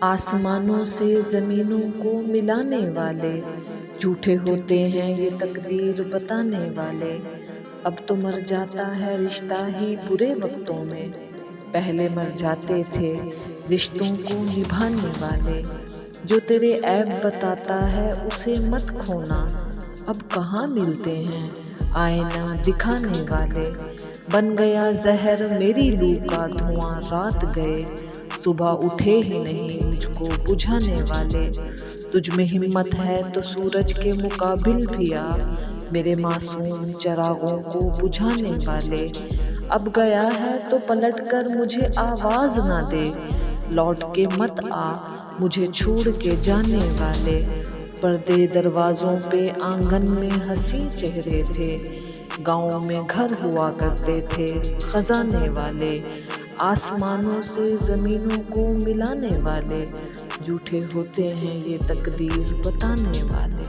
आसमानों से ज़मीनों को मिलाने वाले, झूठे होते हैं ये तकदीर बताने वाले। अब तो मर जाता है रिश्ता ही बुरे वक्तों में, पहले मर जाते थे रिश्तों को निभाने वाले। जो तेरे ऐब बताता है उसे मत खोना, अब कहाँ मिलते हैं आईना दिखाने वाले। बन गया जहर मेरी लू का धुआं रात गए, सुबह उठे ही नहीं मुझको बुझाने वाले। तुझ में हिम्मत है तो सूरज के मुकाबिल भी आ, मेरे मासूम चरागों को बुझाने वाले। अब गया है तो पलट कर मुझे आवाज ना दे, लौट के मत आ मुझे छोड़ के जाने वाले। पर्दे दरवाज़ों पे आंगन में हंसी चेहरे थे, गाँव में घर हुआ करते थे खजाने वाले। आसमानों से ज़मीनों को मिलाने वाले, झूठे होते हैं ये तकदीर बताने वाले।